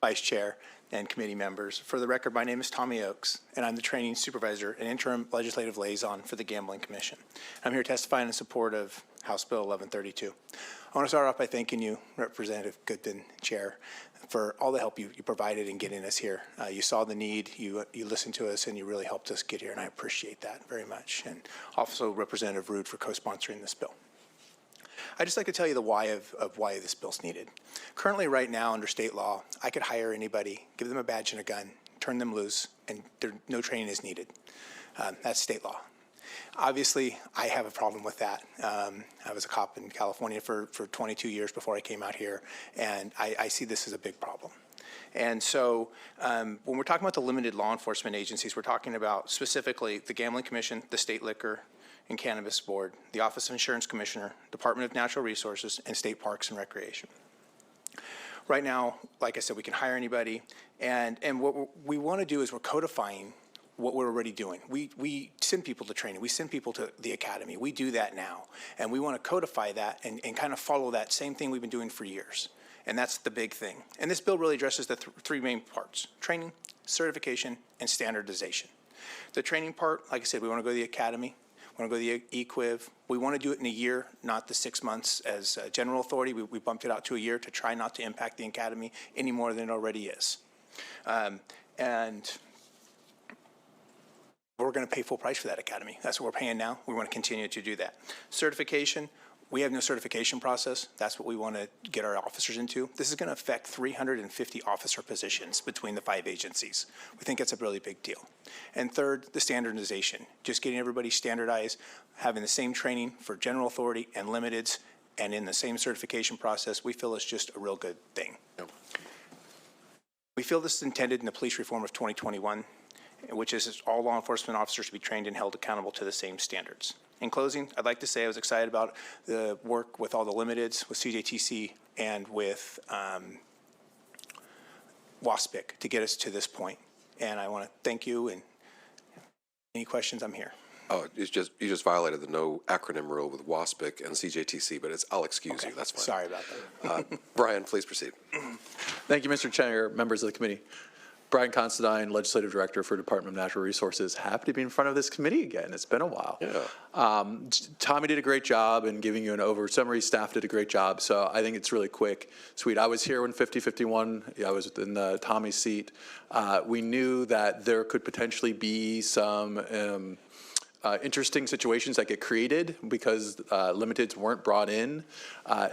Vice Chair, and committee members. For the record, my name is Tommy Oakes, and I'm the training supervisor and interim legislative liaison for the Gambling Commission. I'm here testifying in support of House Bill 1132. I want to start off by thanking you, Representative Goodman, Chair, for all the help you provided in getting us here. You saw the need, you listened to us, and you really helped us get here, and I appreciate that very much. And also Representative Rood for co-sponsoring this bill. I'd just like to tell you the why of why this bill's needed. Currently, right now, under state law, I could hire anybody, give them a badge and a gun, turn them loose, and no training is needed. That's state law. Obviously, I have a problem with that. I was a cop in California for 22 years before I came out here, and I see this as a big problem. And so when we're talking about the limited law enforcement agencies, we're talking about specifically the Gambling Commission, the State Liquor and Cannabis Board, the Office of Insurance Commissioner, Department of Natural Resources, and State Parks and Recreation. Right now, like I said, we can hire anybody, and what we want to do is we're codifying what we're already doing. We send people to training. We send people to the academy. We do that now, and we want to codify that and kind of follow that same thing we've been doing for years, and that's the big thing. And this bill really addresses the three main parts: training, certification, and standardization. The training part, like I said, we want to go to the academy. We want to go to the eQuiv. We want to do it in a year, not the 6 months as general authority. We bumped it out to a year to try not to impact the academy any more than it already is. And we're going to pay full price for that academy. That's what we're paying now. We want to continue to do that. Certification, we have no certification process. That's what we want to get our officers into. This is going to affect 350 officer positions between the 5 agencies. We think that's a really big deal. And third, the standardization, just getting everybody standardized, having the same training for general authority and limiteds, and in the same certification process, we feel is just a real good thing. Yep. We feel this is intended in the police reform of 2021, which is all law enforcement officers to be trained and held accountable to the same standards. In closing, I'd like to say I was excited about the work with all the limiteds, with CJTC, and with WSGC to get us to this point. And I want to thank you, and any questions, I'm here. Oh, you just violated the no acronym rule with WSGC and CJTC, but I'll excuse you. That's fine. Sorry about that. Brian, please proceed. Thank you, Mr. Chair, members of the committee. Brian Considine, Legislative Director for Department of Natural Resources. Happy to be in front of this committee again. It's been a while. Yeah. Tommy did a great job in giving you an summary. Staff did a great job. So I think it's really quick, sweet. I was here when 5051. I was in the Tommy's seat. We knew that there could potentially be some interesting situations that get created because limiteds weren't brought in.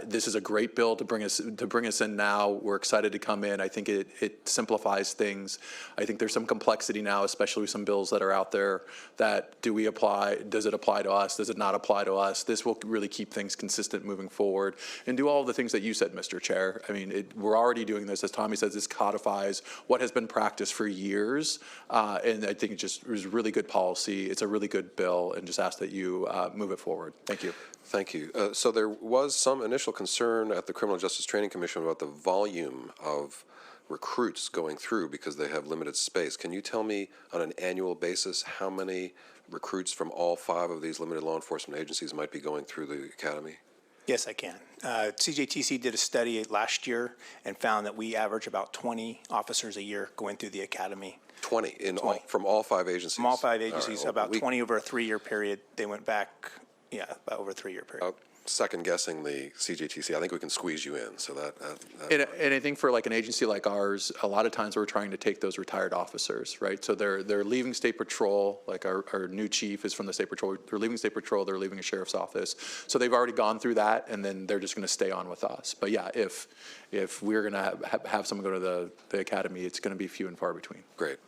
This is a great bill to bring us in now. We're excited to come in. I think it simplifies things. I think there's some complexity now, especially with some bills that are out there that does it apply to us? Does it not apply to us? This will really keep things consistent moving forward and do all of the things that you said, Mr. Chair. I mean, we're already doing this. As Tommy says, this codifies what has been practiced for years. And I think it was really good policy. It's a really good bill, and just ask that you move it forward. Thank you. Thank you. So there was some initial concern at the Criminal Justice Training Commission about the volume of recruits going through because they have limited space. Can you tell me on an annual basis how many recruits from all 5 of these limited law enforcement agencies might be going through the academy? Yes, I can. CJTC did a study last year and found that we average about 20 officers a year going through the academy. 20 from all 5 agencies? From all 5 agencies, right. About 20 over a 3-year period. They went back, yeah, about over a 3-year period. Second guessing the CJTC, I think we can squeeze you in. So and I think for like an agency like ours, a lot of times we're trying to take those retired officers, right? So they're leaving state patrol. Like our new chief is from the state patrol. They're leaving state patrol. They're leaving a sheriff's office. So they've already gone through that, and then they're just going to stay on with us. But yeah, if we're going to have someone go to the academy, it's going to be few and far between. Great.